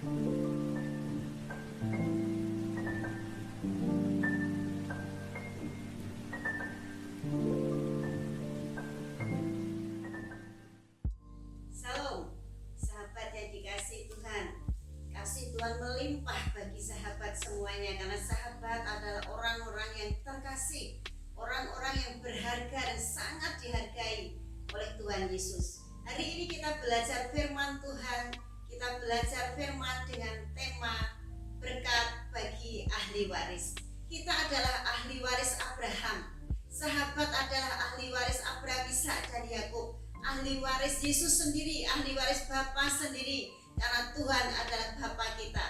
Salam, sahabat yang dikasihi Tuhan. Kasih Tuhan melimpah bagi sahabat semuanya, karena sahabat adalah orang-orang yang terkasih, orang-orang yang berharga dan sangat dihargai oleh Tuhan Yesus. Hari ini kita belajar firman Tuhan. Kita belajar firman dengan tema berkat bagi ahli waris. Kita adalah ahli waris Abraham. Sahabat adalah ahli waris Abraham, Ishak dan Yakub. Ahli waris Yesus sendiri, ahli waris Bapa sendiri, karena Tuhan adalah Bapa kita.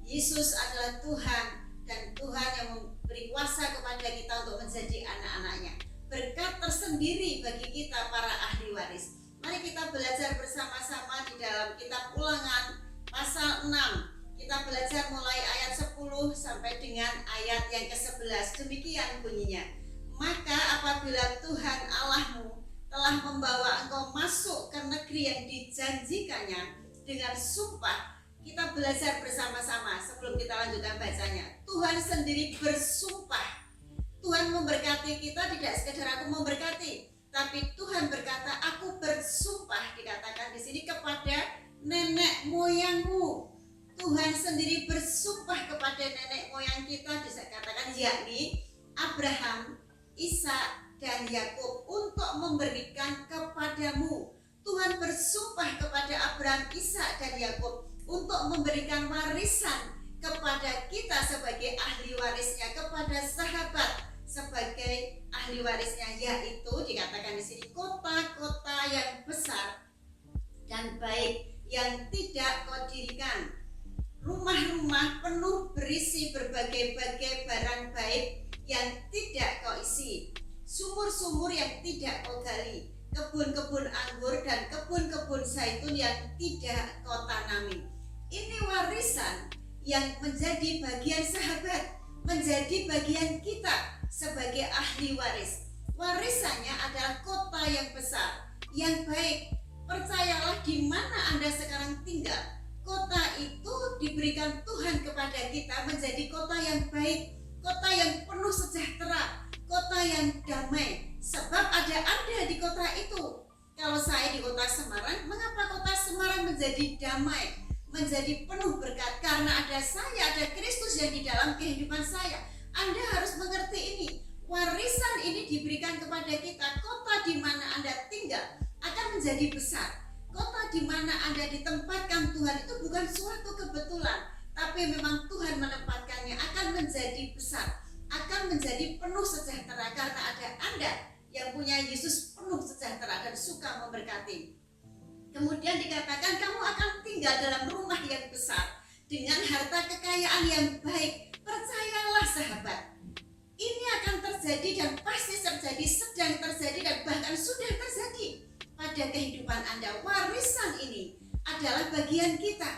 Yesus adalah Tuhan, dan Tuhan yang memberi kuasa kepada kita untuk menjadi anak-anaknya. Berkat tersendiri bagi kita para ahli waris. Mari kita belajar bersama-sama di dalam kitab Ulangan pasal 6. Kita belajar mulai ayat 10 sampai dengan ayat yang ke-11. Demikian bunyinya. Maka apabila Tuhan Allahmu telah membawa engkau masuk ke negeri yang dijanjikannya dengan sumpah. Kita belajar bersama-sama sebelum kita lanjutkan bacanya. Tuhan sendiri bersumpah. Tuhan memberkati kita, tidak sekedar aku memberkati, tapi Tuhan berkata, aku bersumpah, dikatakan di sini kepada nenek moyangmu. Tuhan sendiri bersumpah kepada nenek moyang kita, dikatakan yakni Abraham, Ishak dan Yakub, untuk memberikan kepadamu. Tuhan bersumpah kepada Abraham, Ishak dan Yakub untuk memberikan warisan kepada kita sebagai ahli warisnya, kepada sahabat sebagai ahli warisnya, yaitu dikatakan di sini kota-kota yang besar dan baik yang tidak kau dirikan, rumah-rumah penuh berisi berbagai-bagai barang baik yang tidak kau isi, sumur-sumur yang tidak kau gali, kebun-kebun anggur dan kebun-kebun zaitun yang tidak kau tanami. Ini warisan yang menjadi bagian sahabat, menjadi bagian kita sebagai ahli waris. Warisannya adalah kota yang besar, yang baik. Percayalah, di mana Anda sekarang tinggal, kota itu diberikan Tuhan kepada kita menjadi kota yang baik, kota yang penuh sejahtera, kota yang damai. Sebab ada Anda di kota itu. Kalau saya di kota Semarang, mengapa kota Semarang menjadi damai, menjadi penuh berkat? Karena ada saya, ada Kristus yang di dalam kehidupan saya. Anda harus mengerti ini. Warisan ini diberikan kepada kita. Kota di mana Anda tinggal akan menjadi besar. Kota di mana Anda ditempatkan Tuhan itu bukan suatu kebetulan, tapi memang Tuhan menempatkannya akan menjadi besar, akan menjadi penuh sejahtera, karena ada Anda yang punya Yesus penuh sejahtera dan suka memberkati. Kemudian dikatakan kamu akan tinggal dalam rumah yang besar dengan harta kekayaan yang baik. Percayalah sahabat, ini akan terjadi dan pasti terjadi, sedang terjadi dan bahkan sudah terjadi pada kehidupan Anda. Warisan ini adalah bagian kita.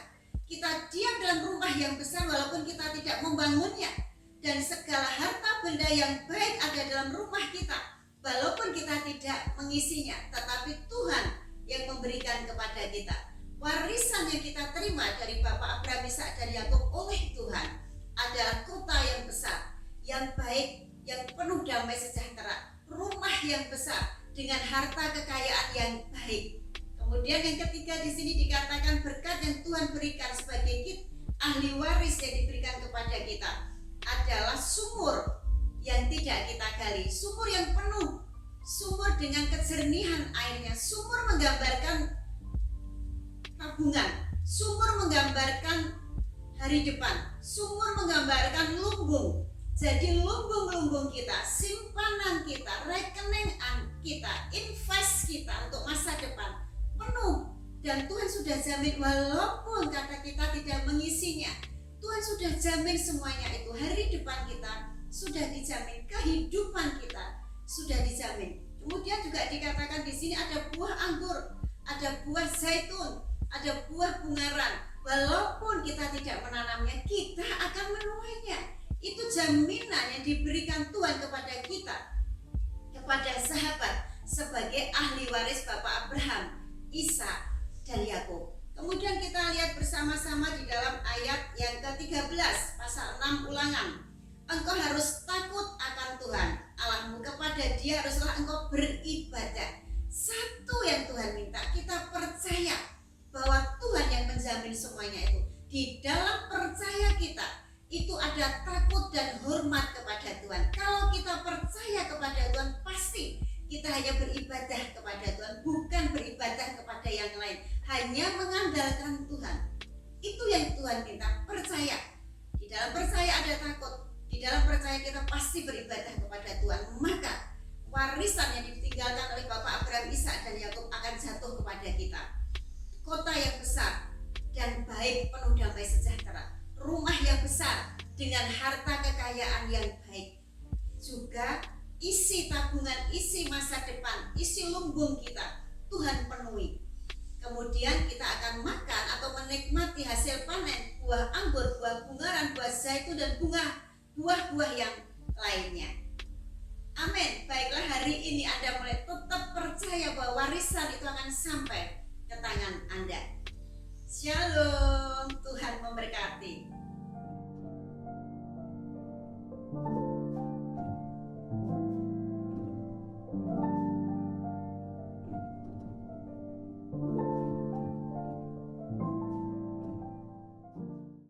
Kita diam dalam rumah yang besar walaupun kita tidak membangunnya, dan segala harta benda yang baik ada dalam rumah kita walaupun kita tidak mengisinya, tetapi Tuhan yang memberikan kepada kita. Warisan yang kita terima dari Bapak Abraham, Ishak dan Yakub oleh Tuhan adalah kota yang besar, yang baik, yang penuh damai sejahtera, rumah yang besar dengan harta kekayaan yang baik. Kemudian yang ketiga di sini dikatakan berkat yang Tuhan berikan sebagai ahli waris yang diberikan kepada kita adalah sumur yang tidak kita gali, sumur yang penuh, sumur dengan kejernihan airnya. Sumur menggambarkan tabungan, sumur menggambarkan hari depan, sumur menggambarkan lumbung. Jadi lumbung-lumbung kita, simpanan kita, rekening kita, invest kita untuk masa depan penuh. Dan Tuhan sudah jamin, walaupun kata kita tidak mengisinya, Tuhan sudah jamin semuanya itu. Hari depan kita sudah dijamin, kehidupan kita sudah dijamin. Kemudian juga dikatakan di sini ada buah anggur, ada buah zaitun, ada buah bungaran. Walaupun kita tidak menanamnya, kita akan menuainya. Itu jaminan yang diberikan Tuhan kepada kita, kepada sahabat sebagai ahli waris Bapak Abraham, Ishak dan Yakub. Kemudian kita lihat bersama-sama di dalam ayat yang ke-13 pasal 6 Ulangan. Engkau harus takut akan Tuhan Allahmu, kepada Dia haruslah engkau beribadah. Satu yang Tuhan minta, kita percaya bahwa Tuhan yang menjamin semuanya itu. Di dalam percaya kita itu ada takut dan hormat kepada Tuhan. Kalau kita percaya kepada Tuhan, pasti kita hanya beribadah kepada Tuhan, bukan beribadah kepada yang lain, hanya mengandalkan Tuhan. Itu yang Tuhan minta, percaya. Di dalam percaya ada takut, di dalam percaya kita pasti beribadah kepada Tuhan. Maka warisan yang ditinggalkan oleh Bapak Abraham, Ishak dan Yakub akan jatuh kepada kita. Kota yang besar dan baik, penuh damai sejahtera, rumah yang besar dengan harta kekayaan yang baik, juga isi tabungan, isi masa depan, isi lumbung kita Tuhan penuhi. Kemudian kita akan makan atau menikmati hasil panen, buah anggur, buah bungaran, buah zaitun dan buah-buah yang lainnya. Amin. Baiklah, hari ini Anda mulai tetap percaya bahwa warisan itu akan sampai ke tangan Anda. Shalom.